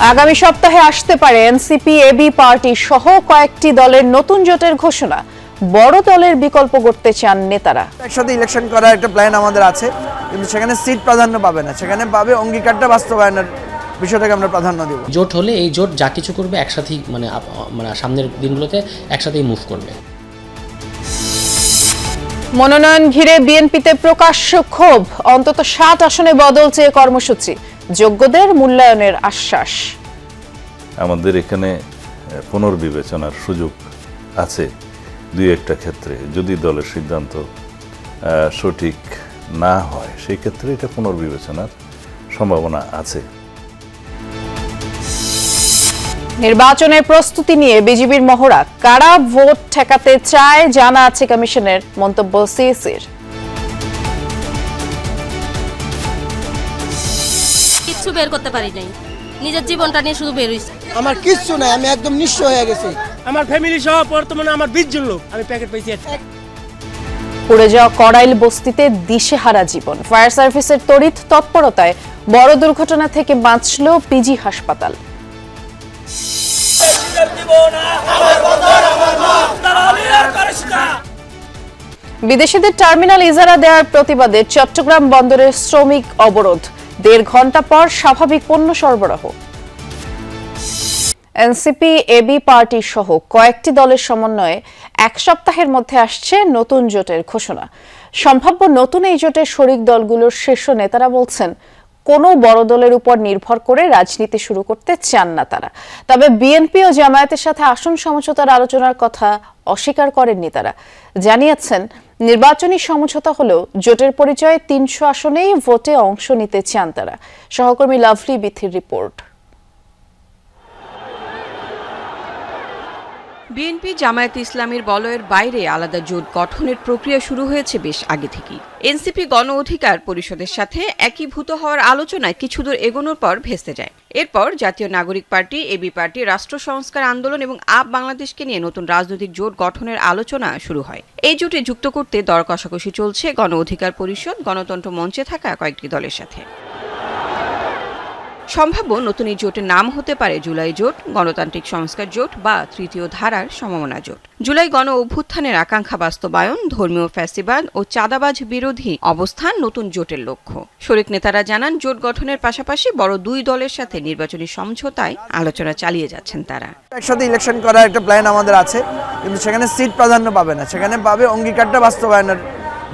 আগামী সপ্তাহে আসতে পারে এনসিপি এবি পার্টি সহ কয়েকটি দলের নতুন জোটের ঘোষণা। বড় দলের বিকল্প করতে চান নেতারা। একসাথে ইলেকশন করার একটা প্ল্যান আমাদের আছে, কিন্তু সেখানে সিট প্রাধান্য পাবে না, সেখানে পাবে অঙ্গীকারটা বাস্তবায়নের বিষয়টাকে আমরা প্রাধান্য দেব। জোট হলে এই জোট যা কিছু করবে একসাথেই মানে সামনের দিনগুলোতে একসাথেই মুভ করবে। মনোনয়ন ঘিরে বিএনপিতে প্রকাশ্য ক্ষোভ, অন্তত ৭ আসনে বদল চেয়ে কর্মসূচি, যোগ্যদের মূল্যায়নের আশ্বাস। আমাদের এখানে পুনর্বিবেচনার সুযোগ আছে দুই একটা ক্ষেত্রে, যদি দলের সিদ্ধান্ত সঠিক না হয় সেই ক্ষেত্রে এটা পুনর্বিবেচনার সম্ভাবনা আছে। নির্বাচনের প্রস্তুতি নিয়ে বিজিবির মহড়া, কারা ভোট ঠেকাতে চায় জানা আছে কমিশনের, মন্তব্য সিএসির। কিছু বের করতে পারি নাই, নিজের জীবনটা নিয়ে শুধু বের হইছে। আমার কিচ্ছু নাই, আমি একদম নিঃস্ব হয়ে গেছি। আমার ফ্যামিলি সহ বর্তমানে আমার 20 জন লোক, আমি প্যাকেট পাইছি। পুড়ে যাওয়া কড়াইল বস্তিতে দিশেহারা জীবন, ফায়ার সার্ভিসের তড়িৎ তৎপরতায় বড় দুর্ঘটনা থেকে বাঁচল পিজি হাসপাতাল। বিদেশিদের টার্মিনাল ইজারা দেওয়ার প্রতিবাদে চট্টগ্রাম বন্দরের শ্রমিক অবরোধ, ১.৫ ঘন্টা পর স্বাভাবিক পণ্য সরবরাহ। এনসিপি এবি পার্টি সহ কয়েকটি দলের সমন্বয়ে এক সপ্তাহের মধ্যে আসছে নতুন জোটের ঘোষণা। সম্ভাব্য নতুন এই জোটের শরিক দলগুলোর শীর্ষ নেতারা বলছেন, কোনো বড় দলের উপর নির্ভর করে রাজনীতি শুরু করতে চান না তারা। তবে বিএনপি ও জামায়াতের সাথে আসন সমঝোতার আলোচনার কথা অস্বীকার করেননি তারা। জানিয়েছেন, নির্বাচনী সমঝোতা হলেও জোটের পরিচয়ে ৩০০ আসনেই ভোটে অংশ নিতে চান তারা। সহকর্মী লাভলি বিথির রিপোর্ট। বিএনপি জামায়াতে ইসলামীর বলয়ের বাইরে আলাদা জোট গঠনের প্রক্রিয়া শুরু হয়েছে বেশ আগে থেকেই। এনসিপি গণ অধিকার পরিষদের সাথে একীভূত হওয়ার আলোচনায় কিছুদূর এগোনোর পর ভেস্তে যায়। এরপর জাতীয় নাগরিক পার্টি, এবি পার্টি, রাষ্ট্র সংস্কার আন্দোলন এবং আপ বাংলাদেশকে নিয়ে নতুন রাজনৈতিক জোট গঠনের আলোচনা শুরু হয়। এই জোটে যুক্ত করতে দর কষাকষি চলছে গণ অধিকার পরিষদ, গণতন্ত্র মঞ্চে থাকা কয়েকটি দলের সাথে। সম্ভাব্য নতুন এই জোটের নাম হতে পারে জুলাই জোট, গণতান্ত্রিক সংস্কার জোট বা তৃতীয় ধারার সমমনা জোট। জুলাই গণ অভ্যুত্থানের আকাঙ্ক্ষা বাস্তবায়ন, ধর্মীয় ফ্যাসিবাদ ও চাঁদাবাজ বিরোধী অবস্থান নতুন জোটের লক্ষ্য। শরিক নেতারা জানান, জোট গঠনের পাশাপাশি বড় দুই দলের সাথে নির্বাচনী সমঝোতায় আলোচনা চালিয়ে যাচ্ছেন তারা। একসাথে ইলেকশন করার একটা প্ল্যান আমাদের আছে, কিন্তু সেখানে সিট প্রাধান্য পাবে না, সেখানে পাবে অঙ্গীকারটা বাস্তবায়নের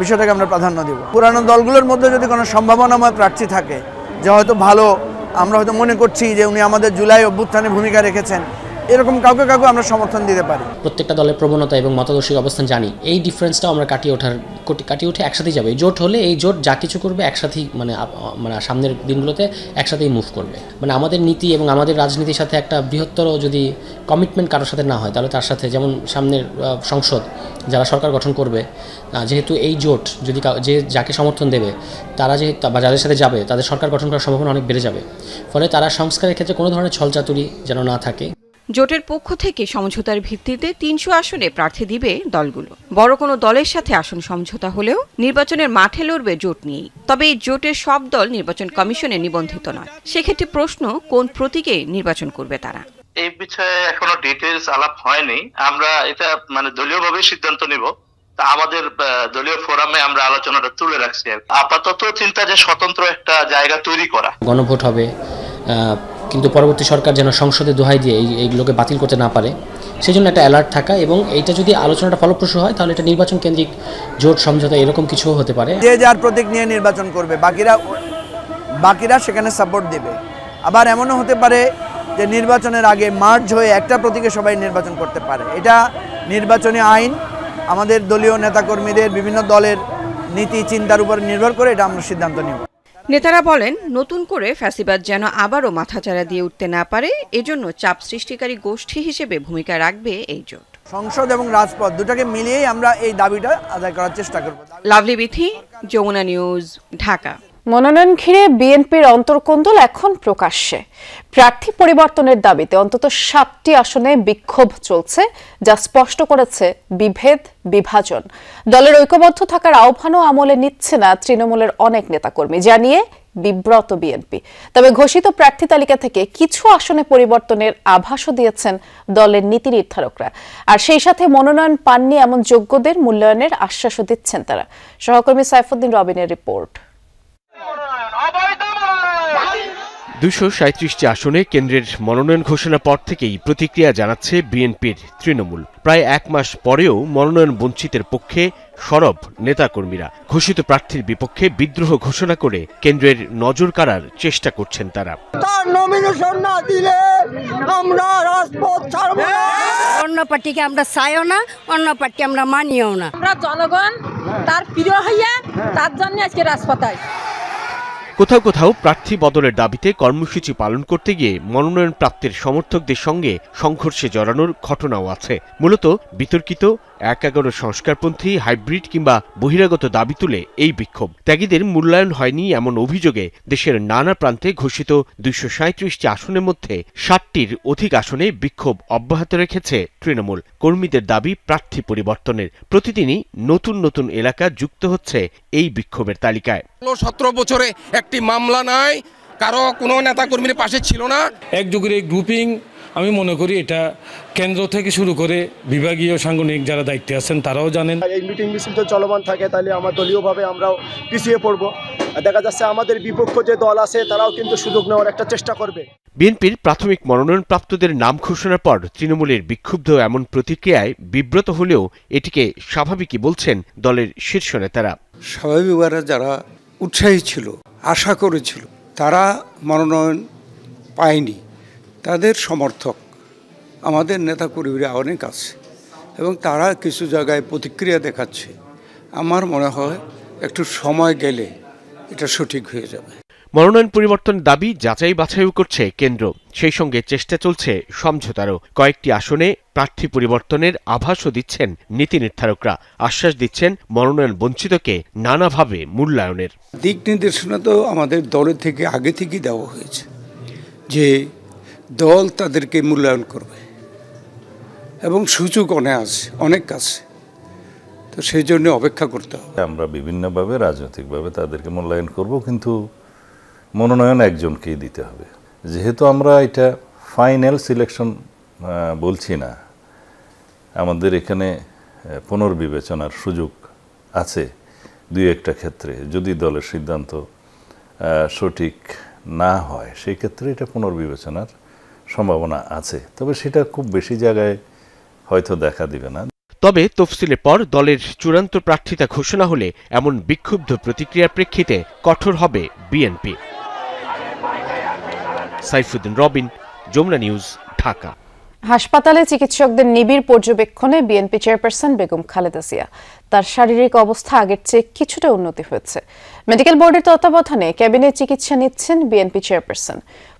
বিষয়টাকে আমরা প্রাধান্য দেব। পুরানো দলগুলোর মধ্যে যদি কোনো সম্ভাবনাময় প্রার্থী থাকে যে হয়তো ভালো, আমরা হয়তো মনে করছি যে উনি আমাদের জুলাই অভ্যুত্থানে ভূমিকা রেখেছেন, এরকম কাউকে আমরা সমর্থন দিতে পারি। প্রত্যেকটা দলের প্রবণতা এবং মতাদর্শিক অবস্থান জানি, এই ডিফারেন্সটাও আমরা কাটিয়ে উঠে একসাথেই যাবে। জোট হলে এই জোট যা কিছু করবে একসাথেই মানে সামনের দিনগুলোতে একসাথেই মুভ করবে। মানে আমাদের নীতি এবং আমাদের রাজনীতির সাথে একটা বৃহত্তর যদি কমিটমেন্ট কারোর সাথে না হয়, তাহলে তার সাথে, যেমন সামনের সংসদ যারা সরকার গঠন করবে, যেহেতু এই জোট যদি যাকে সমর্থন দেবে তারা বা যাদের সাথে যাবে তাদের সরকার গঠন করার সম্ভাবনা অনেক বেড়ে যাবে। ফলে তারা সংস্কারের ক্ষেত্রে কোনো ধরনের ছলচাতুরি যেন না থাকে। জোটের পক্ষ থেকে সমঝোতার ভিত্তিতে ৩০০ আসনে প্রার্থী দিবে দলগুলো। বড় কোনো দলের সাথে আসন সমঝোতা হলেও নির্বাচনের মাঠে লড়বে জোট নিয়েই। তবে এই জোটের সব দল নির্বাচন কমিশনে নিবন্ধিত নয়। সেক্ষেত্রে প্রশ্ন, কোন প্রতীকে নির্বাচন করবে তারা? এই বিষয়ে এখনো ডিটেইলস আলাপ হয়নি। আমরা এটা দলীয়ভাবে সিদ্ধান্ত নিব। আমাদের দলীয় ফোরামে আমরা আলোচনাটা তুলে রাখছি। আপাতত চিন্তা যে স্বতন্ত্র একটা জায়গা তৈরি করা। গণভোট হবে, কিন্তু পরবর্তী সরকার যেন সংসদে দোহাই দিয়ে এইগুলোকে বাতিল করতে না পারে, সেই জন্য একটা অ্যালার্ট থাকা, এবং এইটা যদি আলোচনাটা ফলপ্রসূ হয় তাহলে এটা নির্বাচন কেন্দ্রিক জোট সমঝোতা এরকম কিছু হতে পারে। যে যার প্রতীক নিয়ে নির্বাচন করবে, বাকিরা সেখানে সাপোর্ট দেবে। আবার এমনও হতে পারে যে নির্বাচনের আগে মার্চ হয়ে একটা প্রতীকে সবাই নির্বাচন করতে পারে। এটা নির্বাচনী আইন, আমাদের দলীয় নেতাকর্মীদের বিভিন্ন দলের নীতি চিন্তার উপর নির্ভর করে এটা আমরা সিদ্ধান্ত নিব। নেতারা বলেন, নতুন করে ফ্যাসিবাদ যেন আবারও মাথাচাড়া দিয়ে উঠতে না পারে, এজন্য চাপ সৃষ্টিকারী গোষ্ঠী হিসেবে ভূমিকা রাখবে এই জোট। সংসদ এবং রাজপথ দুটাকে মিলিয়েই আমরা এই দাবিটা আদায় করার চেষ্টা করব। Lovely Bithi, Jamuna news, Dhaka. মনোনয়ন ঘিরে বিএনপির অন্তর্কোন্দল এখন প্রকাশ্যে। প্রার্থী পরিবর্তনের দাবিতে অন্তত ৭টি আসনে বিক্ষোভ চলছে, যা স্পষ্ট করেছে বিভেদ, বিভাজন। দলের ঐক্যবদ্ধ থাকার আহ্বানও আমলে নিচ্ছে না তৃণমূলের অনেক নেতাকর্মী, জানিয়ে বিব্রত বিএনপি। তবে ঘোষিত প্রার্থী তালিকা থেকে কিছু আসনে পরিবর্তনের আভাসও দিয়েছেন দলের নীতি নির্ধারকরা। আর সেই সাথে মনোনয়ন পাননি এমন যোগ্যদের মূল্যায়নের আশ্বাসও দিচ্ছেন তারা। সহকর্মী সাইফুদ্দিন রবিনের রিপোর্ট। ২৩৭টি আসনে কেন্দ্রের মনোনয়ন ঘোষণার পর থেকেই প্রতিক্রিয়া জানাচ্ছে বিএনপির তৃণমূল। প্রায় এক মাস পরেও মনোনয়ন বঞ্চিতের পক্ষে সরব নেতাকর্মীরা। ঘোষিত প্রার্থীর বিপক্ষে বিদ্রোহ ঘোষণা করে কেন্দ্রের নজর কাড়ার চেষ্টা করছেন তারা। তার নমিনেশন না দিলে আমরা রাজপথ ছাড়ব না। অন্য পার্টিকে আমরা চাইও না, অন্য পার্টি আমরা মানিও না। আমরা জনগণ তার প্রিয় হইয়া তার জন্য আজকে রাজপথায়। কোথাও কোথাও প্রার্থী বদলের দাবিতে কর্মসূচি পালন করতে গিয়ে মনোনয়ন প্রাপ্তির সমর্থকদের সঙ্গে সংঘর্ষে জড়ানোর ঘটনাও আছে। মূলত বিতর্কিত ১/১১ সংস্কারপন্থী, হাইব্রিড কিংবা বহিরাগত দাবি তুলে এই বিক্ষোভ। ত্যাগীদের মূল্যায়ন হয়নি এমন অভিযোগে দেশের নানা প্রান্তে ঘোষিত ২৩৭টি আসনের মধ্যে ৬০টির অধিক আসনে বিক্ষোভ অব্যাহত রেখেছে তৃণমূল। কর্মীদের দাবি প্রার্থী পরিবর্তনের। প্রতিদিনই নতুন নতুন এলাকা যুক্ত হচ্ছে এই বিক্ষোভের তালিকায়। ১৭ বছরে একটি মামলা নাই, কারো কোনো নেতা কর্মীর পাশে ছিল না। একযোগের এই গ্রুপিং আমি মনে করি এটা কেন্দ্র থেকে শুরু করে বিভাগীয় সাংগঠনিক যারা দায়িত্বে আছেন তারাও জানেন। এই মিটিং মিছিল তো চলমান থাকে, তাহলে আমরা দলীয়ভাবে আমরাও পিছিয়ে পড়ব। দেখা যাচ্ছে আমাদের বিপক্ষ যে দল আছে তারাও কিন্তু সুযোগ নেওয়ার একটা চেষ্টা করবে। বিএনপির প্রাথমিক মনোনয়নপ্রাপ্তদের নাম ঘোষণার পর তৃণমূলের বিক্ষুব্ধ এমন প্রতিক্রিয়ায় বিব্রত হলেও এটিকে স্বাভাবিকই বলছেন দলের শীর্ষ নেতারা। স্বাভাবিকভাবে যারা উৎসাহী ছিল, আশা করেছিল, তারা মনোনয়ন পায়নি, তাদের সমর্থক আমাদের নেতাকর্মীরা অনেক আছে এবং তারা কিছু জায়গায় প্রতিক্রিয়া দেখাচ্ছে। আমার মনে হয় একটু সময় গেলে এটা সঠিক হয়ে যাবে। মনোনয়ন পরিবর্তনের দাবি যাচাই বাছাইও করছে কেন্দ্র। সেই সঙ্গে চেষ্টা চলছে সমঝোতারও। কয়েকটি আসনে প্রার্থী পরিবর্তনের আভাসও দিচ্ছেন নীতি নির্ধারকরা। আশ্বাস দিচ্ছেন মনোনয়ন বঞ্চিতকে নানাভাবে মূল্যায়নের। দিক নির্দেশনা তো আমাদের দলের থেকে আগে থেকেই দেওয়া হয়েছে যে দল তাদেরকে মূল্যায়ন করবে এবং সুযোগ অনেক আছে, তো সেই জন্য অপেক্ষা করতে হবে। আমরা বিভিন্নভাবে রাজনৈতিকভাবে তাদেরকে মূল্যায়ন করব, কিন্তু মনোনয়ন একজনকেই দিতে হবে। যেহেতু আমরা এটা ফাইনাল সিলেকশন বলছি না, আমাদের এখানে পুনর্বিবেচনার সুযোগ আছে দুই একটা ক্ষেত্রে। যদি দলের সিদ্ধান্ত সঠিক না হয় সেই ক্ষেত্রে এটা পুনর্বিবেচনার সম্ভাবনা আছে, তবে সেটা খুব বেশি জায়গায় হয়তো দেখা দিবে না। তবে তফসিলের পর দলের চূড়ান্ত প্রার্থিতা ঘোষণা হলে এমন বিক্ষুব্ধ প্রতিক্রিয়ার প্রেক্ষিতে কঠোর হবে বিএনপি। সাইফুদ্দিন রবিন, যমুনা নিউজ, ঢাকা। হাসপাতালে চিকিৎসকদের নিবিড় পর্যবেক্ষণে বিএনপি চেয়ারপারসন বেগম খালেদা জিয়া তার শারীরিক অবস্থা আগের চেয়ে কিছুটা উন্নতি হয়েছে। মেডিকেল বোর্ডের তত্ত্বাবধানে ক্যাবিনেট চিকিৎসা নিচ্ছেন বিএনপি চেয়ারপারসন।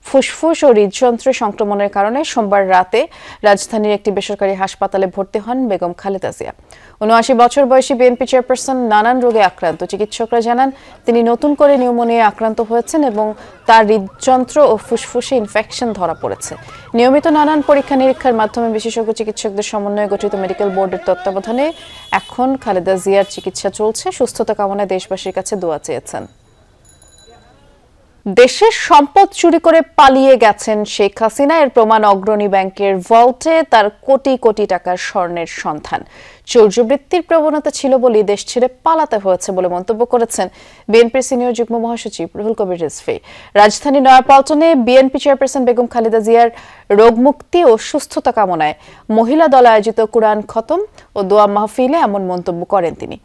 ফুসফুস ও হৃদযন্ত্রে সংক্রমণের কারণে সোমবার রাতে রাজধানীর একটি বেসরকারি হাসপাতালে ভর্তি হন বেগম খালেদা জিয়া। ৭৯ বছর বয়সী বিএনপি চেয়ারপারসন নানান রোগে আক্রান্ত। চিকিৎসকরা জানান তিনি নতুন করে নিউমোনিয়ায় আক্রান্ত হয়েছেন এবং তার হৃদযন্ত্র ও ফুসফুসে ইনফেকশন ধরা পড়েছে। নিয়মিত নানান পরীক্ষা নিরীক্ষার মাধ্যমে বিশেষজ্ঞ চিকিৎসকদের সমন্বয়ে গঠিত মেডিকেল বোর্ডের তত্ত্বাবধানে এখন খালেদা জিয়ার চিকিৎসা চলছে। সুস্থতা কামনায় দেশবাসীর কাছে দোয়া চেয়েছেন। দেশের সম্পদ চুরি করে পালিয়ে গেছেন শেখ হাসিনা, এর প্রমাণ অগ্রণী ব্যাংকের ভল্টে তার কোটি কোটি টাকার স্বর্ণের সন্ধান। চৌর্যবৃত্তির প্রবণতা ছিল বলেই দেশ ছেড়ে পালাতে হয়েছে বলে মন্তব্য করেছেন বিএনপির সিনিয়র যুগ্ম মহাসচিব রুহুল কবির রিজভী। রাজধানী নয়াপল্টনে বিএনপি চেয়ারপারসন বেগম খালেদা জিয়ার রোগমুক্তি ও সুস্থতা কামনায় মহিলা দল আয়োজিত কুরআন খতম ও দোয়া মাহফিলে এমন মন্তব্য করেন তিনি।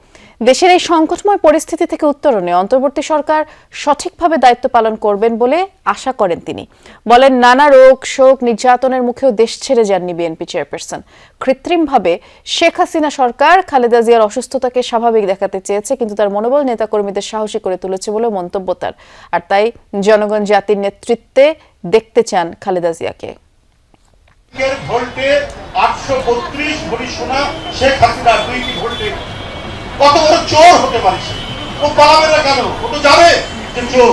দেশের এই সংকটময় পরিস্থিতি থেকে উত্তরণে অন্তর্বর্তী সরকার সঠিকভাবে দায়িত্ব পালন করবেন বলে আশা করেন তিনি। বলেন, নানা রোগ, শোক, নির্যাতনের মুখেও দেশ ছেড়ে যাননি বিএনপি চেয়ারপারসন। কৃত্রিমভাবে শেখ হাসিনা সরকার খালেদা জিয়ার অসুস্থতাকে স্বাভাবিক দেখাতে চেয়েছে, কিন্তু তার মনোবল নেতাকর্মীদের সাহসী করে তুলেছে বলে মন্তব্য তার। আর তাই জনগণ জাতির নেতৃত্বে দেখতে চান খালেদা জিয়াকে। ভোল্টে 832 ভরি সোনা শেখ হাসিনা 2টি ভোল্টে কত বড় চোর হতে পারে সে? ও পালাবে না কেন? ও তো জানে যে চোর।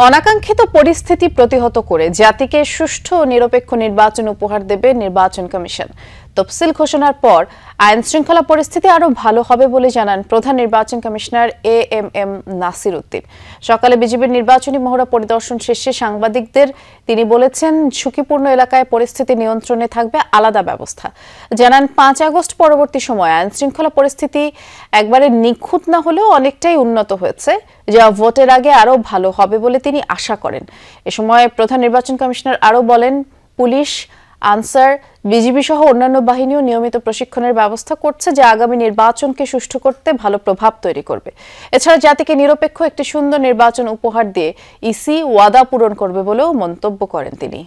অনাকাঙ্ক্ষিত পরিস্থিতি প্রতিহত করে জাতিকে সুষ্ঠু ও নিরপেক্ষ নির্বাচন উপহার দেবে নির্বাচন কমিশন। তফসিল ঘোষণার পর আইন শৃঙ্খলা পরিস্থিতি আরও ভালো হবে বলে জানান প্রধান নির্বাচন কমিশনার AMM নাসির উদ্দিন। সকালে বিজিবির নির্বাচনী মহড়া পরিদর্শন শেষে সাংবাদিকদের তিনি বলেছেন, ঝুঁকিপূর্ণ এলাকায় পরিস্থিতি নিয়ন্ত্রণে থাকবে আলাদা ব্যবস্থা। জানান 5 আগস্ট পরবর্তী সময়ে আইন শৃঙ্খলা পরিস্থিতি একবারে নিখুঁত না হলেও অনেকটাই উন্নত হয়েছে, যা ভোটের আগে আরও ভালো হবে বলে তিনি আশা করেন। এ সময় প্রধান নির্বাচন কমিশনার আরও বলেন, পুলিশ, আনসার, বিজিবি সহ অন্যান্য বাহিনীও নিয়মিত প্রশিক্ষণের ব্যবস্থা করছে, যা আগামী নির্বাচনকে সুষ্ঠু করতে ভালো প্রভাব তৈরি করবে। এছাড়া জাতিকে নিরপেক্ষ একটি সুন্দর নির্বাচন উপহার দিয়ে ইসি ওয়াদা পূরণ করবে বলেও মন্তব্য করেন তিনি।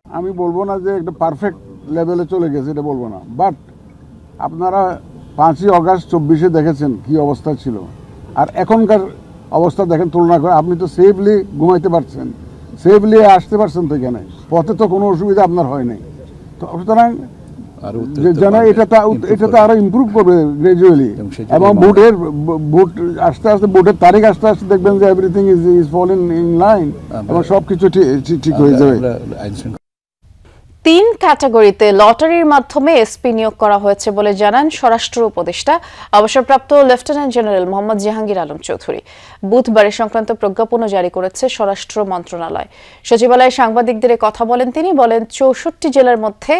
আমি বলবো না যে একটা পারফেক্ট লেভেলে চলে গেছে, এটা বলবো না, বাট আপনারা 5ই আগস্ট 24-এ দেখেছেন কি অবস্থা ছিল, আর এখনকার অবস্থা দেখেন তুলনা করে। আপনি তো সেফলি ঘুমাইতে পারছেন, সেফলি আসতে পারছেন তো, এখানে পথে তো কোনো অসুবিধা আপনার হয় নাই। তো সুতরাং যেন এটা তো আরো ইমপ্রুভ করবে গ্রাজুয়ালি, এবং ভোট আস্তে আস্তে, ভোটের তারিখ আস্তে আস্তে দেখবেন যে everything is falling in line এবং সবকিছু ঠিক হয়ে যাবে। 3 ক্যাটাগরিতে লটারির মাধ্যমে এসপি নিয়োগ করা হয়েছে বলে জানান স্বরাষ্ট্র উপদেষ্টা অবসরপ্রাপ্ত লেফটেন্যান্ট জেনারেল মোহাম্মদ জাহাঙ্গীর আলম চৌধুরী। বুধবার সংক্রান্ত প্রজ্ঞাপনও জারি করেছে স্বরাষ্ট্র মন্ত্রণালয়। সচিবালয়ে সাংবাদিকদের কথা বলেন তিনি, বলেন 64 জেলার মধ্যে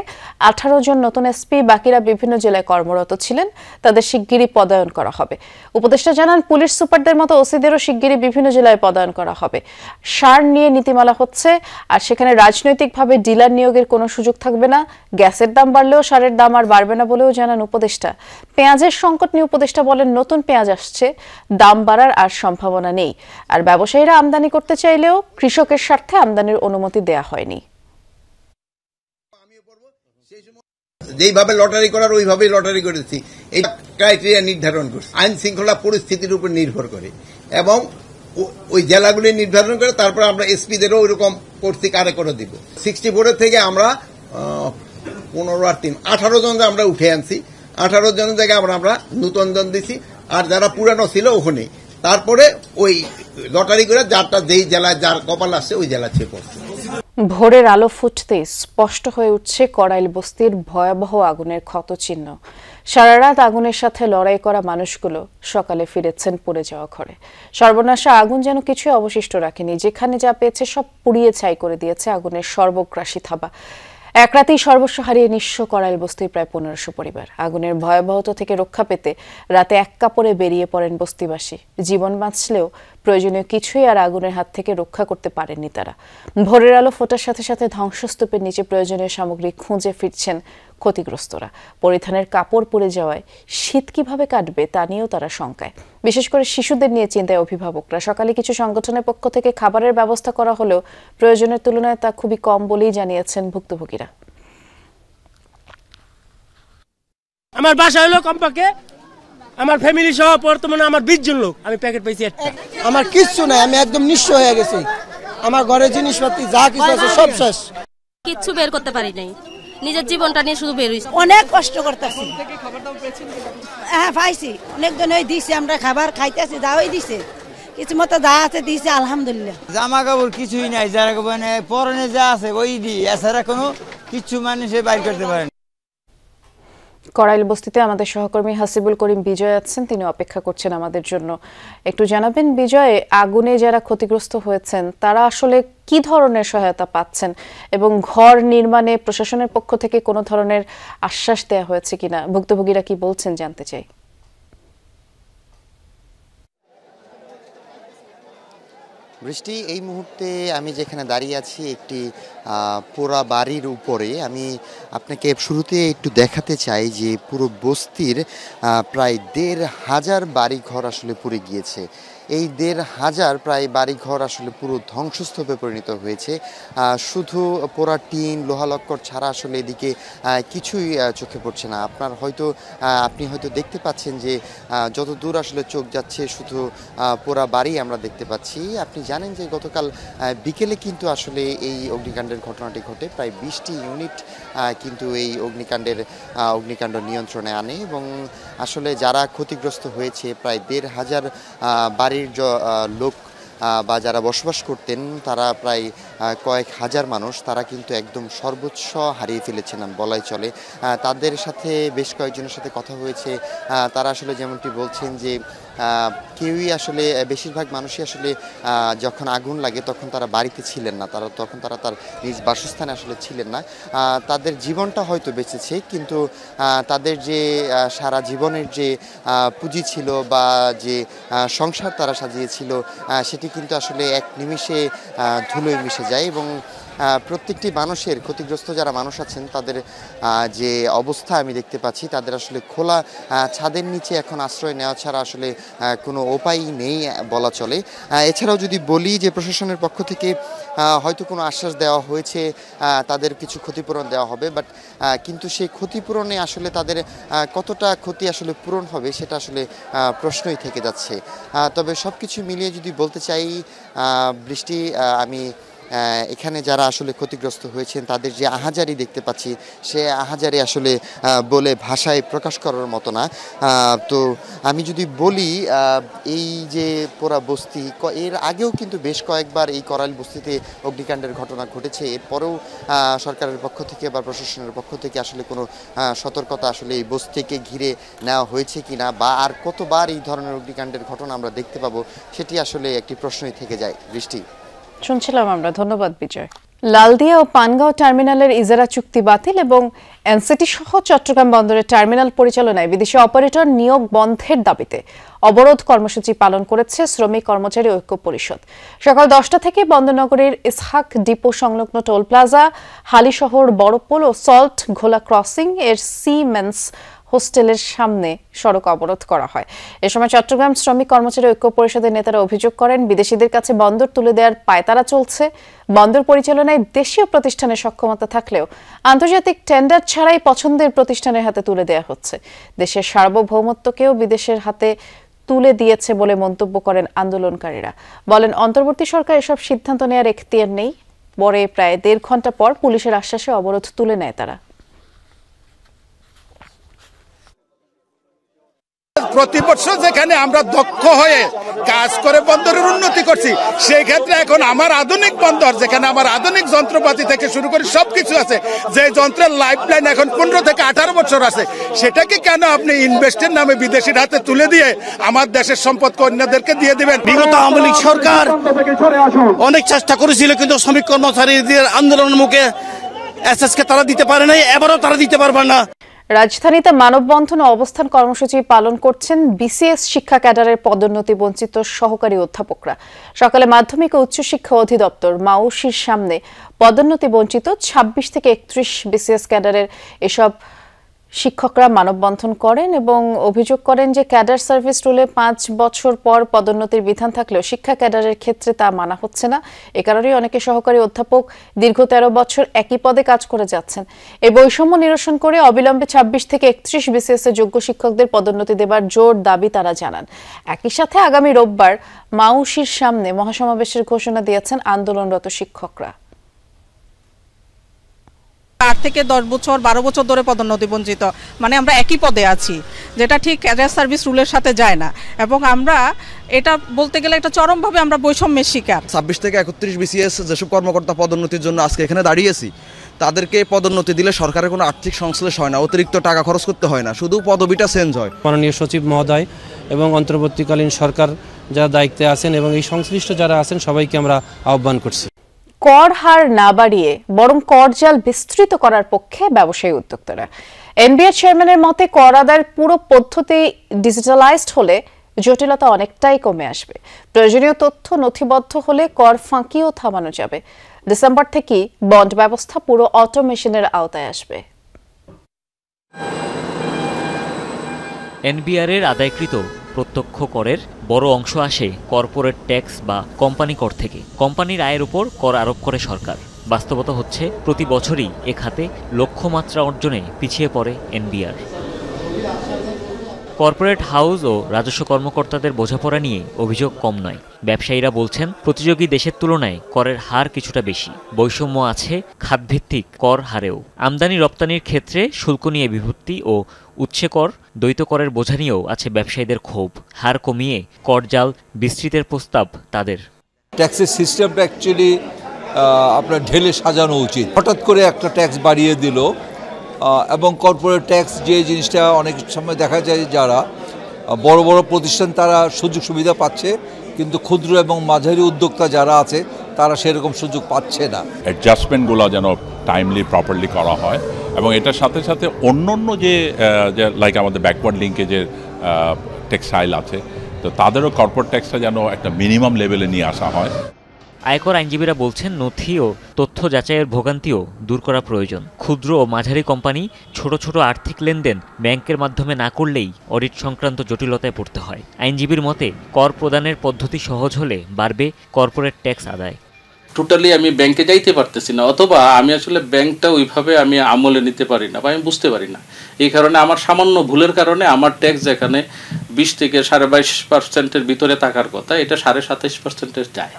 18 জন নতুন এসপি, বাকিরা বিভিন্ন জেলায় কর্মরত ছিলেন, তাদের শিগগিরই পদায়ন করা হবে। উপদেষ্টা জানান, পুলিশ সুপারদের মতো ওসিদেরও শিগগিরই বিভিন্ন জেলায় পদায়ন করা হবে। সার নিয়ে নীতিমালা হচ্ছে, আর সেখানে রাজনৈতিকভাবে ডিলার নিয়োগের কোনো সুযোগ থাকবে না। গ্যাসের দাম বাড়লেও সারের দাম আর বাড়বে না বলেও জানান উপদেষ্টা। পেঁয়াজের সংকট নিয়ে উপদেষ্টা বলেন, নতুন পেঁয়াজ আসছে, দাম বাড়ার আর সম্ভাবনা নেই, আর ব্যবসায়ীরা আমদানি করতে চাইলেও কৃষকের স্বার্থে আমদানির অনুমতি দেয়া হয়নি। যেইভাবে লটারি করার ওইভাবেই লটারি করেছি, এই ক্রাইটেরিয়া নির্ধারণ করছি, আইন শৃঙ্খলা পরিস্থিতির উপর নির্ভর করে এবং ওই জেলাগুলি নির্ধারণ করে তারপর আমরা এসপিদেরও ওইরকম করছি, কারে করে দিব। 64 থেকে আমরা 15 আর 3 18 জন আমরা উঠে আনছি, 18 জনের জায়গায় আমরা নতুন জন দিছি, আর যারা পুরানো ছিল ওখানে তারপরে ওই লটারি করে যারটা যেই জেলায় যার কপাল আসছে ওই জেলা ছে পড়ছে। ভোরের আলো ফুটতেই স্পষ্ট হয়ে উঠছে কড়াইল বস্তির ভয়াবহ আগুনের ক্ষতচিহ্ন। সারা রাত আগুনের সাথে লড়াই করা মানুষগুলো সকালে ফিরেছেন পুড়ে যাওয়া ঘরে। সর্বনাশা আগুন যেন কিছু অবশিষ্ট রাখেনি, যেখানে যা পেয়েছে সব পুড়িয়ে ছাই করে দিয়েছে আগুনের সর্বগ্রাসী থাবা। এক রাতেই সর্বস্ব হারিয়ে নিঃস্ব কড়াইল বস্তির প্রায় 1500 পরিবার। আগুনের ভয়াবহতা থেকে রক্ষা পেতে রাতে এক কাপড়ে বেরিয়ে পড়েন বস্তিবাসী। জীবন বাঁচলেও প্রয়োজনীয় কিছুই আর আগুনের হাত থেকে রক্ষা করতে পারেননি তারা। ভোরের আলো ফোটার সাথে সাথে ধ্বংসস্তূপের নিচে প্রয়োজনীয় সামগ্রী খুঁজে ফিরছেন ক্ষতিগ্রস্তরা। পরিধানের কাপড় পুড়ে যাওয়ায় শীত কিভাবে কাটবে তা নিয়েও তারা শঙ্কায়। বিশেষ করে শিশুদের নিয়ে চিন্তায় অভিভাবকরা। সকালে কিছু সংগঠনের পক্ষ থেকে খাবারের ব্যবস্থা করা হলেও প্রয়োজনের তুলনায় তা খুবই কম বলেই জানিয়েছেন ভুক্তভোগীরা। আমার বাসা হলো কমপক্ষে আমার ফ্যামিলি সহ বর্তমানে আমার 20 জন লোক। আমি প্যাকেট পাইছি একটা। আমার কিচ্ছু নাই, আমি একদম নিঃস্ব হয়ে গেছি। আমার ঘরে জিনিসপত্র যা কিছু আছে সব শেষ, কিচ্ছু বের করতে পারি নাই, নিজের জীবনটা নিয়ে শুধু বের হইছি। অনেক কষ্ট করতেছি। হ্যাঁ পাইছি, অনেকজন দিছে, আমরা খাবার খাইতেছি, দাওয়াই দিছে, কিছু মতো যা আছে দিছে আলহামদুলিল্লাহ। জামা কাপড় কিছুই নাই, যারা পরনে যা আছে ওই দি, এছাড়া কোনো কিছু মানুষে বাইর করতে পারে না। কড়াইল বস্তিতে আমাদের সহকর্মী হাসিবুল করিম বিজয় আছেন, তিনি অপেক্ষা করছেন আমাদের জন্য। একটু জানাবেন বিজয়, আগুনে যারা ক্ষতিগ্রস্ত হয়েছেন তারা আসলে কি ধরনের সহায়তা পাচ্ছেন এবং ঘর নির্মাণে প্রশাসনের পক্ষ থেকে কোনো ধরনের আশ্বাস দেওয়া হয়েছে কিনা, ভুক্তভোগীরা কি বলছেন জানতে চাই। বৃষ্টি, এই মুহূর্তে আমি যেখানে দাঁড়িয়ে আছি একটি পোড়া বাড়ির উপরে। আমি আপনাকে শুরুতে একটু দেখাতে চাই যে পুরো বস্তির প্রায় 1500 বাড়িঘর আসলে পুড়ে গিয়েছে। এই 1500 প্রায় বাড়িঘর আসলে পুরো ধ্বংসস্তূপে পরিণত হয়েছে। শুধু পোড়া টিন, লোহালক্কর ছাড়া আসলে এদিকে কিছুই চোখে পড়ছে না। আপনি হয়তো দেখতে পাচ্ছেন যে যত দূর আসলে চোখ যাচ্ছে শুধু পোড়া বাড়ি আমরা দেখতে পাচ্ছি। আপনি জানেন যে গতকাল বিকেলে কিন্তু আসলে এই অগ্নিকাণ্ডের ঘটনাটি ঘটে। প্রায় 20টি ইউনিট কিন্তু এই অগ্নিকাণ্ড নিয়ন্ত্রণে আনে এবং আসলে যারা ক্ষতিগ্রস্ত হয়েছে প্রায় 1500 বাড়ির লোক বা যারা বসবাস করতেন তারা প্রায় কয়েক হাজার মানুষ, তারা কিন্তু একদম সর্বোচ্চ হারিয়ে ফেলেছেন বলাই চলে। তাদের সাথে বেশ কয়েকজনের সাথে কথা হয়েছে, তারা আসলে যেমনটি বলছেন যে কেউই আসলে বেশিরভাগ মানুষই আসলে যখন আগুন লাগে তখন তারা বাড়িতে ছিলেন না, তখন তারা তার নিজ বাসস্থানে আসলে ছিলেন না। তাদের জীবনটা হয়তো বেঁচেছে, কিন্তু তাদের যে সারা জীবনের যে পুঁজি ছিল বা যে সংসার তারা সাজিয়েছিল সেটি কিন্তু আসলে এক নিমিষে ধুলোয় মিশে যায়। এবং প্রত্যেকটি মানুষের, ক্ষতিগ্রস্ত যারা মানুষ আছেন তাদের যে অবস্থা আমি দেখতে পাচ্ছি, তাদের আসলে খোলা ছাদের নিচে এখন আশ্রয় নেওয়া ছাড়া আসলে কোনো উপায় নেই বলা চলে। এছাড়াও যদি বলি যে প্রশাসনের পক্ষ থেকে হয়তো কোনো আশ্বাস দেওয়া হয়েছে, তাদের কিছু ক্ষতিপূরণ দেওয়া হবে, বাট কিন্তু সেই ক্ষতিপূরণে আসলে তাদের কতটা ক্ষতি আসলে পূরণ হবে সেটা আসলে প্রশ্নই থেকে যাচ্ছে। তবে সব কিছু মিলিয়ে যদি বলতে চাই বৃষ্টি, আমি এখানে যারা আসলে ক্ষতিগ্রস্ত হয়েছেন তাদের যে আহাজারি দেখতে পাচ্ছি, সে আহাজারি আসলে বলে ভাষায় প্রকাশ করার মতো না। তো আমি যদি বলি এই যে পোড়া বস্তি, এর আগেও কিন্তু বেশ কয়েকবার এই করাইল বস্তিতে অগ্নিকাণ্ডের ঘটনা ঘটেছে, এরপরেও সরকারের পক্ষ থেকে বা প্রশাসনের পক্ষ থেকে আসলে কোনো সতর্কতা আসলে এই বস্তিকে ঘিরে নেওয়া হয়েছে কিনা, বা আর কতবার এই ধরনের অগ্নিকাণ্ডের ঘটনা আমরা দেখতে পাবো, সেটি আসলে একটি প্রশ্নই থেকে যায়। বৃষ্টি শুনছিলাম আমরা, ধন্যবাদ বিজয়। লালদিয়া ও পানগাঁও টার্মিনালের ইজারা চুক্তি বাতিল এবং এনসিটি সহ চট্টগ্রাম বন্দরের টার্মিনাল পরিচালনায় বিদেশি অপারেটর নিয়োগ বন্ধের দাবিতে অবরোধ কর্মসূচি পালন করেছে শ্রমিক কর্মচারী ঐক্য পরিষদ। সকাল 10টা থেকে বন্দরনগরীর ইসহাক ডিপো সংলগ্ন টোল প্লাজা, হালিশহর বড়পোল ও সল্ট ঘোলা ক্রসিং এর সিমেন্স হোস্টেলের সামনে সড়ক অবরোধ করা হয়। এ সময় চট্টগ্রাম শ্রমিক কর্মচারী ঐক্য পরিষদের নেতারা অভিযোগ করেন, বিদেশিদের কাছে বন্দর তুলে দেওয়ার পায়তারা চলছে। বন্দর পরিচালনায় দেশীয় প্রতিষ্ঠানের সক্ষমতা থাকলেও আন্তর্জাতিক টেন্ডার ছাড়াই পছন্দের প্রতিষ্ঠানের হাতে তুলে দেওয়া হচ্ছে। দেশের সার্বভৌমত্বকেও বিদেশের হাতে তুলে দিয়েছে বলে মন্তব্য করেন আন্দোলনকারীরা। বলেন, অন্তর্বর্তী সরকার এসব সিদ্ধান্ত নেওয়ার এখতিয়ার নেই। পরে প্রায় 1.5 ঘন্টা পর পুলিশের আশ্বাসে অবরোধ তুলে নেয় তারা। প্রতি বছর যেখানে আমরা দক্ষ হয়ে কাজ করে বন্দরের উন্নতি করছি, সেই ক্ষেত্রে এখন আমার আধুনিক বন্দর, যেখানে আমার আধুনিক যন্ত্রপাতি থেকে শুরু করে সবকিছু আছে, যে যন্ত্রের লাইফলাইন এখন 15 থেকে 18 বছর আছে, সেটাকে কেন আপনি ইনভেস্টের নামে বিদেশির হাতে তুলে দিয়ে আমার দেশের সম্পদ অন্যদেরকে দিয়ে দিবেন? বিগত আওয়ামী লীগ সরকার অনেক চেষ্টা করেছিল, কিন্তু শ্রমিক কর্মচারীদের আন্দোলনের মুখে এসএসকে তারা দিতে পারে নাই, এবারও তারা দিতে পারবে না। রাজধানীতে মানববন্ধন ও অবস্থান কর্মসূচি পালন করছেন বিসিএস শিক্ষা ক্যাডারের পদোন্নতি বঞ্চিত সহকারী অধ্যাপকরা। সকালে মাধ্যমিক ও উচ্চশিক্ষা অধিদপ্তর মাউসির সামনে পদোন্নতি বঞ্চিত 26 থেকে 31 বিসিএস ক্যাডারের এসব শিক্ষকরা মানববন্ধন করেন এবং অভিযোগ করেন যে ক্যাডার সার্ভিস রুলে 5 বছর পর পদোন্নতির বিধান থাকলেও শিক্ষা ক্যাডারের ক্ষেত্রে তা মানা হচ্ছে না। এ কারণেই অনেকে সহকারী অধ্যাপক দীর্ঘ 13 বছর একই পদে কাজ করে যাচ্ছেন। এই বৈষম্য নিরসন করে অবিলম্বে 26 থেকে 31 বিসিএস এর যোগ্য শিক্ষকদের পদোন্নতি দেবার জোর দাবি তারা জানান। একই সাথে আগামী রোববার মাউসির সামনে মহাসমাবেশের ঘোষণা দিয়েছেন আন্দোলনরত শিক্ষকরা। 8 থেকে 10 বছর 12 বছর ধরে পদোন্নতি বঞ্চিত, মানে আমরা একই পদে আছি, যেটা ঠিক ক্যাডার সার্ভিস রুলের সাথে যায় না। এবং আমরা এটা বলতে গেলে একটা চরমভাবে আমরা বৈষম্যের শিকার। 26 থেকে 31 বিসিএস যেসব কর্মকর্তা পদোন্নতির জন্য আজকে এখানে দাঁড়িয়েছি, তাদেরকে পদোন্নতি দিলে সরকারের কোনো আর্থিক সংশ্লেষ হয় না, অতিরিক্ত টাকা খরচ করতে হয় না, শুধু পদবিটা চেঞ্জ হয়। মাননীয় সচিব মহোদয় এবং অন্তর্বর্তীকালীন সরকার যারা দায়িত্বে আছেন এবং এই সংশ্লিষ্ট যারা আছেন সবাইকে আমরা আহ্বান করছি। কর হার না বাড়িয়ে বরং কর জাল বিস্তৃত করার পক্ষে ব্যবসায়ী উদ্যোক্তারা। এনবিআর চেয়ারম্যানের মতে কর আদায়ের পুরো পদ্ধতি ডিজিটালাইজড হলে জটিলতা অনেকটাই কমে আসবে। প্রয়োজনীয় তথ্য নথিবদ্ধ হলে কর ফাঁকিও থামানো যাবে। ডিসেম্বর থেকেই বন্ড ব্যবস্থা পুরো অটোমেশনের আওতায় আসবে। এনবিআরের আদায়কৃত প্রত্যক্ষ করের বড় অংশ আসে কর্পোরেট ট্যাক্স বা কোম্পানি কর থেকে। কোম্পানির আয়ের উপর কর আরোপ করে সরকার। বাস্তবতা হচ্ছে প্রতি বছরই এ খাতে লক্ষ্যমাত্রা অর্জনে পিছিয়ে পড়ে এনবিআর। কর্পোরেট হাউস ও রাজস্ব কর্মকর্তাদের বোঝাপড়া নিয়ে অভিযোগ কম নয়। ব্যবসায়ীরা বলছেন প্রতিযোগী দেশের তুলনায় করের হার কিছুটা বেশি। বৈষম্য আছে খাতভিত্তিক কর হারেও। আমদানি রপ্তানির ক্ষেত্রে শুল্ক নিয়ে বিভক্তি ও উৎসে কর, দ্বৈত করের বোঝা নিয়েও আছে ব্যবসায়ীদের ক্ষোভ। হার কমিয়ে কর জাল বিস্তৃতের প্রস্তাব তাদের। ট্যাক্সের সিস্টেমটা অ্যাকচুয়ালি আপনার ঢেলে সাজানো উচিত। হঠাৎ করে একটা ট্যাক্স বাড়িয়ে দিল এবং কর্পোরেট ট্যাক্স যে জিনিসটা অনেক সময় দেখা যায় যারা বড় বড় প্রতিষ্ঠান তারা সুযোগ সুবিধা পাচ্ছে, কিন্তু ক্ষুদ্র এবং মাঝারি উদ্যোক্তা যারা আছে তারা সেরকম সুযোগ পাচ্ছে না। অ্যাডজাস্টমেন্টগুলো যেন টাইমলি প্রপারলি করা হয় এবং এটার সাথে সাথে অন্য যে লাইক আমাদের ব্যাকওয়ার্ড লিঙ্কেজের টেক্সটাইল আছে, তো তাদেরও কর্পোরেট ট্যাক্সটা যেন একটা মিনিমাম লেভেলে নিয়ে আসা হয়। আয়কর আইনজীবীরা বলছেন নথি ও তথ্য যাচাইয়ের ভোগান্তিও দূর করা প্রয়োজন। ক্ষুদ্র ও মাঝারি কোম্পানি ছোট ছোট আর্থিক লেনদেন ব্যাংকের মাধ্যমে না করলেই অডিট সংক্রান্ত জটিলতায় পড়তে হয়। আইনজীবীর মতে কর প্রদানের পদ্ধতি সহজ হলে বাড়বে কর্পোরেট ট্যাক্স আদায়। টোটালি আমি ব্যাংকে যাইতে পারতেছি না, অথবা আমি আসলে ব্যাংকটা ওইভাবে আমি আমলে নিতে পারি না বা আমি বুঝতে পারি না। এই কারণে আমার সামান্য ভুলের কারণে আমার ট্যাক্স যেখানে 20 থেকে 22.5%-এর ভিতরে থাকার কথা, এটা 27.5%-এ যায়।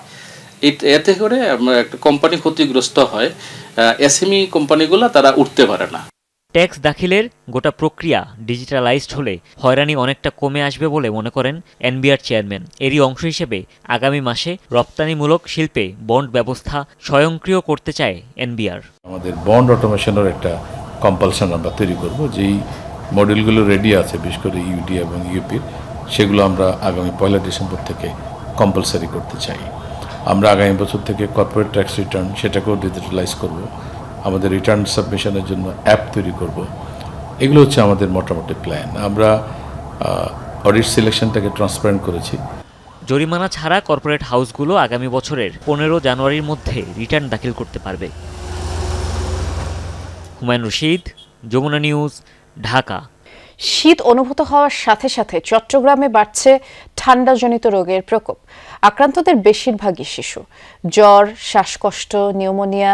এতে করে একটা কোম্পানি ক্ষতিগ্রস্ত হয়, এসএমই কোম্পানিগুলো তারা উঠতে পারে না। ট্যাক্স দাখিলের গোটা প্রক্রিয়া ডিজিটালাইজড হলে হয়রানি অনেকটা কমে আসবে বলে মনে করেন এনবিআর চেয়ারম্যান। এরই অংশ হিসেবে আগামী মাসে রপ্তানিমূলক শিল্পে বন্ড ব্যবস্থা স্বয়ংক্রিয় করতে চায় এনবিআর। আমাদের বন্ড অটোমেশনের একটা কম্পালশন আমরা তৈরি করব, যেই মডেলগুলো রেডি আছে বিশেষ করে ইউডি এবং ইউপির, সেগুলো আমরা আগামী 1 ডিসেম্বর থেকে কম্পালসারি করতে চাই। আমরা আগামী বছর থেকে কর্পোরেট ট্যাক্স রিটার্ন সেটাকেও ডিজিটালাইজ করব, আমাদের রিটার্ন সাবমিশনের জন্য অ্যাপ তৈরি করব। এগুলো হচ্ছে আমাদের মোটামুটি প্ল্যান। আমরা অডিট সিলেকশনটাকে ট্রান্সপারেন্ট করেছি। জরিমানা ছাড়া কর্পোরেট হাউসগুলো আগামী বছরের 15 জানুয়ারির মধ্যে রিটার্ন দাখিল করতে পারবে। হুমায়ুন রশিদ, যমুনা নিউজ, ঢাকা। শীত অনুভূত হওয়ার সাথে সাথে চট্টগ্রামে বাড়ছে ঠান্ডাজনিত রোগের প্রকোপ। আক্রান্তদের বেশিরভাগই শিশু। জ্বর, শ্বাসকষ্ট, নিউমোনিয়া,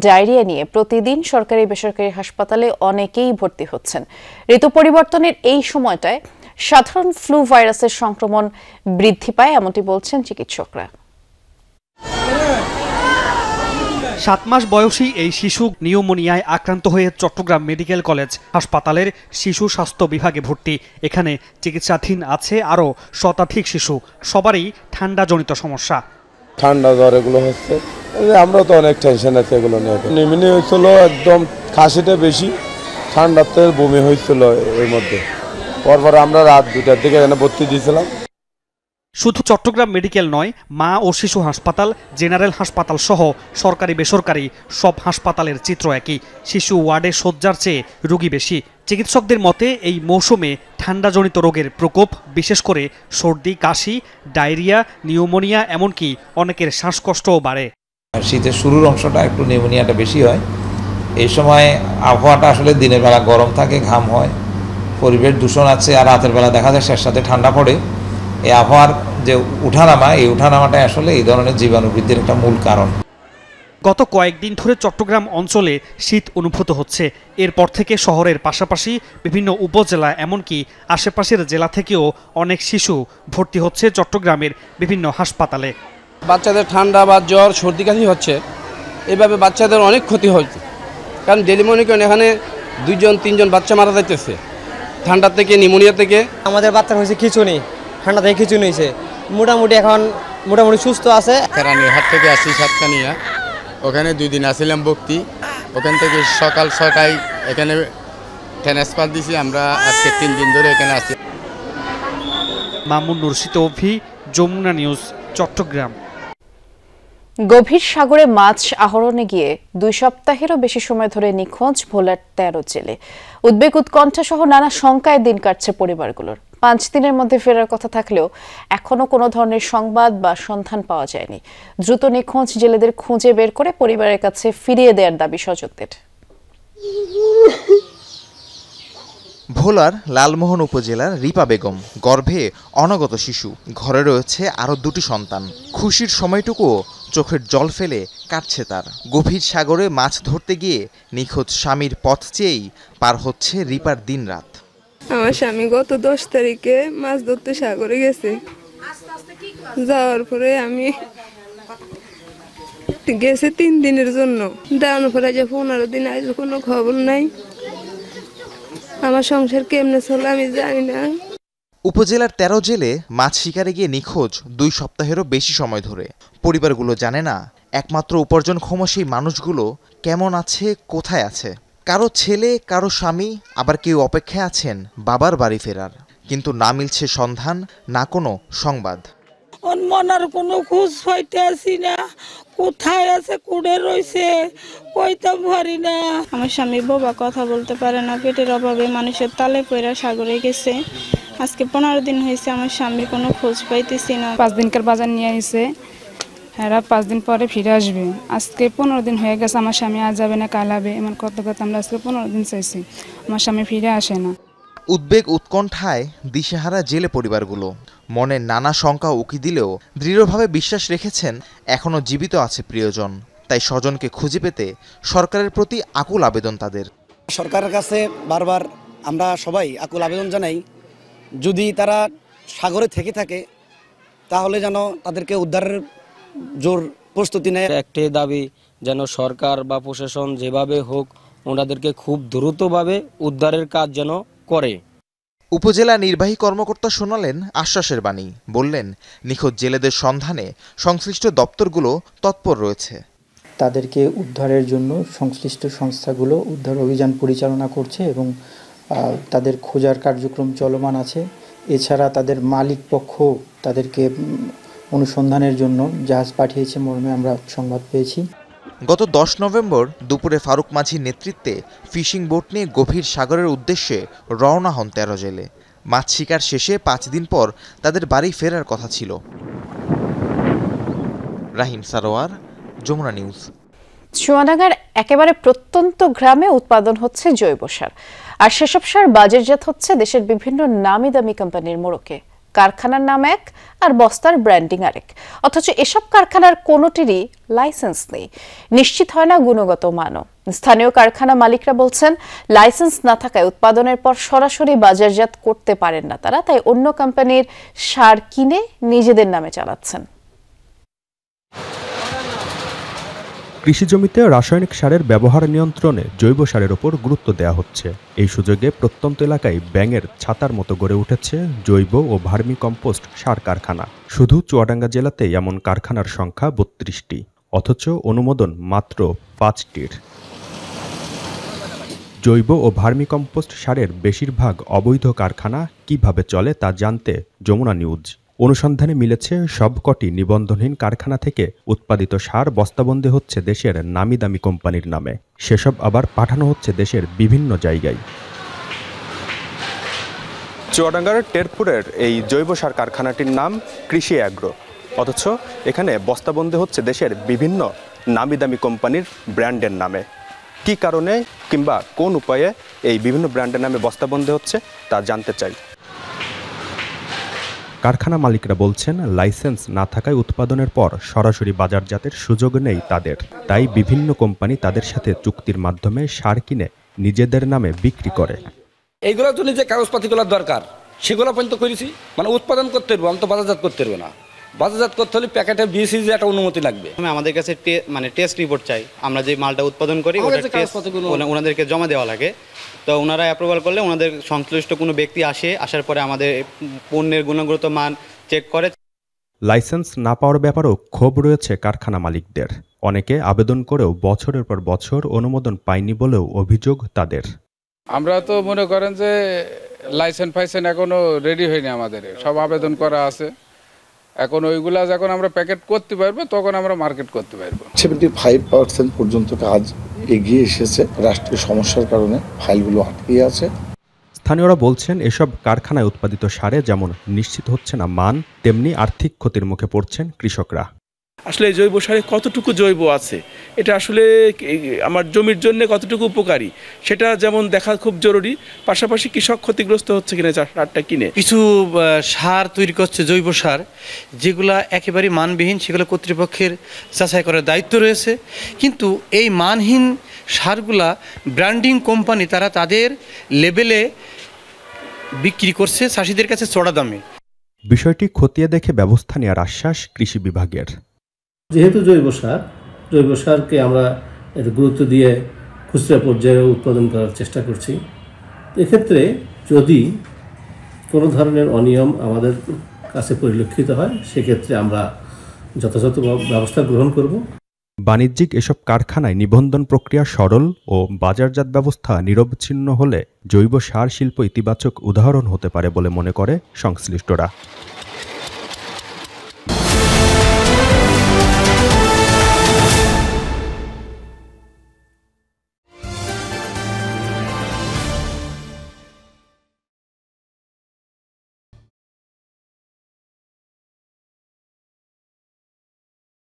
ডায়রিয়া নিয়ে প্রতিদিন সরকারি বেসরকারি হাসপাতালে অনেকেই ভর্তি হচ্ছেন। ঋতু পরিবর্তনের এই সময়টায় সাধারণ ফ্লু ভাইরাসের সংক্রমণ বৃদ্ধি পায়, এমনটি বলছেন চিকিৎসকরা। 7 মাস বয়সী এই শিশু নিউমোনিয়ায় আক্রান্ত হয়ে চট্টগ্রাম মেডিকেল কলেজ হাসপাতালের শিশু স্বাস্থ্য বিভাগে ভর্তি। এখানে চিকিৎসাধীন আছে আরও শতাধিক শিশু। সবারই ঠান্ডাজনিত সমস্যা। ঠান্ডা জ্বর এগুলো হচ্ছে, আমরা তো অনেক টেনশন আছে এগুলো নিয়ে। নিউমোনিয়া হয়েছিল, একদম কাশিটা বেশি, ঠান্ডাতে বমি হয়েছিল এর মধ্যে। পরপর আমরা রাত 2টার দিকে এখানে ভর্তি দিয়েছিলাম। শুধু চট্টগ্রাম মেডিকেল নয়, মা ও শিশু হাসপাতাল, জেনারেল হাসপাতাল সহ সরকারি বেসরকারি সব হাসপাতালের চিত্র একই। শিশু ওয়ার্ডে শয্যার চেয়ে রোগী বেশি। চিকিৎসকদের মতে এই মৌসুমে ঠান্ডাজনিত রোগের প্রকোপ, বিশেষ করে সর্দি, কাশি, ডায়রিয়া, নিউমোনিয়া, এমনকি অনেকের শ্বাসকষ্টও বাড়ে। শীতের শুরুর অংশটা একটু নিউমোনিয়াটা বেশি হয়। এই সময় আবহাওয়াটা আসলে দিনের বেলা গরম থাকে, ঘাম হয়, পরিবেশ দূষণ আছে, আর রাতের বেলা দেখা যায় শেষ সাথে ঠান্ডা পড়ে। এই আবহাওয়ার যে উঠানামা, এই উঠানামাটাই আসলে এই ধরনের জীবাণু বৃদ্ধির একটা মূল কারণ। গত কয়েকদিন ধরে চট্টগ্রাম অঞ্চলে শীত অনুভূত হচ্ছে। এরপর থেকে শহরের পাশাপাশি বিভিন্ন উপজেলা, এমনকি আশেপাশের জেলা থেকেও অনেক শিশু ভর্তি হচ্ছে চট্টগ্রামের বিভিন্ন হাসপাতালে। বাচ্চাদের ঠান্ডা বা জ্বর, সর্দি কাশি হচ্ছে, এভাবে বাচ্চাদের অনেক ক্ষতি হচ্ছে। কারণ ডেলি মনে করেন এখানে 2-3 বাচ্চা মারা যাইতেছে ঠান্ডা থেকে, নিউমোনিয়া থেকে। আমাদের বাচ্চার হয়েছে খিচুনি, ঠান্ডা থেকে খিচুনি হয়েছে। মোটামুটি এখন মোটামুটি সুস্থ আছে। রানীর হাট থেকে আসি সাতকানিয়া, ওখানে 2 দিন আসছিলাম ভর্তি। ওখান থেকে সকাল 6টায় এখানে ট্রান্সফার দিছি। আমরা আজকে 3 দিন ধরে এখানে আছি। মামুন নুরশিদ অভি, যমুনা নিউজ, চট্টগ্রাম। গভীর সাগরে মাছ আহরণে গিয়ে 2 সপ্তাহেরও বেশি সময় ধরে নিখোঁজ ভোলার 13 জেলে। উদ্বেগ, উৎকণ্ঠা সহ নানা শঙ্কায় দিন কাটছে পরিবারগুলোর। 5 দিনের মধ্যে ফেরার কথা থাকলেও এখনো কোনো ধরনের সংবাদ বা সন্ধান পাওয়া যায়নি। দ্রুত নিখোঁজ জেলেদের খুঁজে বের করে পরিবারের কাছে ফিরিয়ে দেওয়ার দাবি স্বজনদের। ভোলার লালমোহন উপজেলার রিপা বেগম, গর্ভে অনাগত শিশু, ঘরে রয়েছে আরও 2টি সন্তান। খুশির সময়টুকুও চোখের জল ফেলে কাটছে তার। গভীর সাগরে মাছ ধরতে গিয়ে নিখোঁজ স্বামীর পথ চেয়েই পার হচ্ছে রিপার দিনরাত। আমার স্বামী গত 10 তারিখে মাছ ধরতে সাগরে গেছে। যাওয়ার পরে আমি গেছে 3 দিনের জন্য। দেওয়ার পরে যে 15 দিন আজ কোনো খবর নাই। আমার সংসার কেমনে চলে আমি জানি না। উপজেলার 13 জেলে মাছ শিকারে গিয়ে নিখোঁজ 2 সপ্তাহেরও বেশি সময় ধরে। পরিবারগুলো জানে না একমাত্র উপার্জনক্ষম সেই মানুষগুলো কেমন আছে, কোথায় আছে? কারো ছেলে, কারো স্বামী, আবার কেউ অপেক্ষায় আছেন বাবার বাড়ি ফেরার, কিন্তু না মিলছে সন্ধান, না কোনো সংবাদ। মনার কোনো খোঁজ পাইতে আসি না, কোথায় আছে, কুড়ে রয়েছে, কইতাম পারি না। আমার স্বামী বাবা কথা বলতে পারে না, পেটের অভাবে মানুষের তালে পয়রা সাগরে গেছে। আজকে 15 দিন হয়েছে আমার স্বামীর কোনো খোঁজ পাইতেছি না। 5 দিনকার বাজার নিয়ে আইছে, এরা 5 দিন পরে ফিরে আসবে। আজকে 15 দিন হয়ে গেছে, আমার স্বামী আজ যাবে না কাল হবে, এমন কত কথা আমরা আজকে 15 দিন চাইছি, আমার স্বামী ফিরে আসে না। উদ্বেগ উৎকণ্ঠায় দিশেহারা জেলে পরিবারগুলো। মনে নানা শঙ্কা উকি দিলেও দৃঢ়ভাবে বিশ্বাস রেখেছেন এখনো জীবিত আছে প্রিয়জন। তাই স্বজনকে খুঁজে পেতে সরকারের প্রতি আকুল আবেদন তাদের। সরকারের কাছে বারবার আমরা সবাই আকুল আবেদন জানাই, যদি তারা সাগরে থেকে থাকে তাহলে যেন তাদেরকে উদ্ধারের জোর প্রস্তুতি নেয়। একটাই দাবি, যেন সরকার বা প্রশাসন যেভাবে হোক ওনাদেরকে খুব দ্রুতভাবে উদ্ধারের কাজ যেন করে। উপজেলা নির্বাহী কর্মকর্তা শোনালেন আশ্বাসের বাণী। বললেন, নিখোঁজ জেলেদের সন্ধানে সংশ্লিষ্ট দপ্তরগুলো তৎপর রয়েছে। তাদেরকে উদ্ধারের জন্য সংশ্লিষ্ট সংস্থাগুলো উদ্ধার অভিযান পরিচালনা করছে এবং তাদের খোঁজার কার্যক্রম চলমান আছে। এছাড়া তাদের মালিক পক্ষ তাদেরকে অনুসন্ধানের জন্য জাহাজ পাঠিয়েছে মর্মে আমরা সংবাদ পেয়েছি। গত 10 নভেম্বর দুপুরে ফারুক মাঝির নেতৃত্বে ফিশিং বোট নিয়ে গভীর সাগরের উদ্দেশ্যে রওনা হন 13 জেলে। মাছ শিকার শেষে 5 দিন পর তাদের বাড়ি ফেরার কথা ছিল। রাহিম সারোয়ার, যমুনা নিউজ। চুয়াডাঙ্গার একেবারে প্রত্যন্ত গ্রামে উৎপাদন হচ্ছে জৈব সার, আর সেসব সার বাজারজাত হচ্ছে দেশের বিভিন্ন নামি দামি কোম্পানির মোড়কে। কারখানার নাম এক আর বস্তার ব্র্যান্ডিং আরেক, অথচ এসব কারখানার কোনোটিরই লাইসেন্স নেই, নিশ্চিত হয় না গুণগত মানও। স্থানীয় কারখানা মালিকরা বলছেন, লাইসেন্স না থাকায় উৎপাদনের পর সরাসরি বাজারজাত করতে পারেন না তারা, তাই অন্য কোম্পানির সার কিনে নিজেদের নামে চালাচ্ছেন। কৃষি জমিতে রাসায়নিক সারের ব্যবহার নিয়ন্ত্রণে জৈব সারের ওপর গুরুত্ব দেওয়া হচ্ছে। এই সুযোগে প্রত্যন্ত এলাকায় ব্যাঙের ছাতার মতো গড়ে উঠেছে জৈব ও ভার্মি কম্পোস্ট সার কারখানা। শুধু চুয়াডাঙ্গা জেলাতেই এমন কারখানার সংখ্যা 32টি, অথচ অনুমোদন মাত্র 5টির। জৈব ও ভার্মি কম্পোস্ট সারের বেশিরভাগ অবৈধ কারখানা কিভাবে চলে তা জানতে যমুনা নিউজ অনুসন্ধানে মিলেছে, সবকটি নিবন্ধনহীন কারখানা থেকে উৎপাদিত সার বস্তাবন্দি হচ্ছে দেশের নামি দামি কোম্পানির নামে। সেসব আবার পাঠানো হচ্ছে দেশের বিভিন্ন জায়গায়। চুয়াডাঙ্গার টেরপুরের এই জৈব সার কারখানাটির নাম কৃষি অ্যাগ্রো, অথচ এখানে বস্তাবন্দি হচ্ছে দেশের বিভিন্ন নামি দামি কোম্পানির ব্র্যান্ডের নামে। কী কারণে কিংবা কোন উপায়ে এই বিভিন্ন ব্র্যান্ডের নামে বস্তাবন্দি হচ্ছে তা জানতে চাই। কারখানা মালিকরা বলছেন, লাইসেন্স না থাকায় উৎপাদনের পর সরাসরি বাজারজাতের সুযোগ নেই তাদের। তাই বিভিন্ন কোম্পানি তাদের সাথে চুক্তির মাধ্যমে সার কিনে নিজেদের নামে বিক্রি করে। এইগুলোর জন্য যে কাগজপাতিগুলো দরকার সেগুলো পর্যন্ত করেছি, মানে উৎপাদন করতে পারবো, আমি তো বাজারজাত করতে পারবো না। বাজারজাত করতে হলে প্যাকেটে বিএসসি একটা অনুমতি লাগবে। আমাদের কাছে টেস্ট রিপোর্ট চাই, আমরা যে মালটা উৎপাদন করি ওনাদেরকে জমা দেওয়া লাগে। তো ওনারা অ্যাপ্রুভাল করলে ওনাদের সংশ্লিষ্ট কোনো ব্যক্তি আসার পরে আমাদের পণ্যের গুণগত মান চেক করে। লাইসেন্স না পাওয়ার ব্যাপারেও ক্ষোভ রয়েছে কারখানা মালিকদের। অনেকে আবেদন করেও বছরের পর বছর অনুমোদন পায়নি বলেও অভিযোগ তাদের। আমরা তো মনে করেন যে লাইসেন্স ফাইসেন্স এখনো রেডি হয়নি, আমাদের সব আবেদন করা আছে। এখন ওইগুলা যখন আমরা প্যাকেট করতে পারবো তখন আমরা মার্কেট করতে পারবো। 75% পর্যন্ত কাজ এগিয়ে এসেছে। রাষ্ট্রীয় সমস্যার কারণে ফাইলগুলো আটকে আছে। স্থানীয়রা বলছেন, এসব কারখানায় উৎপাদিত সারে যেমন নিশ্চিত হচ্ছে না মান, তেমনি আর্থিক ক্ষতির মুখে পড়ছেন কৃষকরা। আসলে জৈব সারে কতটুকু জৈব আছে, এটা আসলে আমার জমির জন্য কতটুকু উপকারী সেটা যেমন দেখা খুব জরুরি, পাশাপাশি কৃষক ক্ষতিগ্রস্ত হচ্ছে কিনা সারটা কিনে। কিছু সার তৈরি করছে জৈব সার, যেগুলা একেবারে মানবিহীন, সেগুলো কর্তৃপক্ষের যাচাই করার দায়িত্ব রয়েছে। কিন্তু এই মানহীন সারগুলা ব্র্যান্ডিং কোম্পানি তারা তাদের লেবেলে বিক্রি করছে চাষিদের কাছে চড়া দামে। বিষয়টি খতিয়ে দেখে ব্যবস্থা নেওয়ার আশ্বাস কৃষি বিভাগের। যেহেতু জৈব সারকে আমরা একটু গুরুত্ব দিয়ে খুচরা পর্যায়ে উৎপাদন করার চেষ্টা করছি। এক্ষেত্রে যদি কোনো ধরনের অনিয়ম আমাদের কাছে পরিলক্ষিত হয় সেক্ষেত্রে আমরা যথাযথ ব্যবস্থা গ্রহণ করব। বাণিজ্যিক এসব কারখানায় নিবন্ধন প্রক্রিয়া সরল ও বাজারজাত ব্যবস্থা নিরবচ্ছিন্ন হলে জৈব সার শিল্প ইতিবাচক উদাহরণ হতে পারে বলে মনে করে সংশ্লিষ্টরা।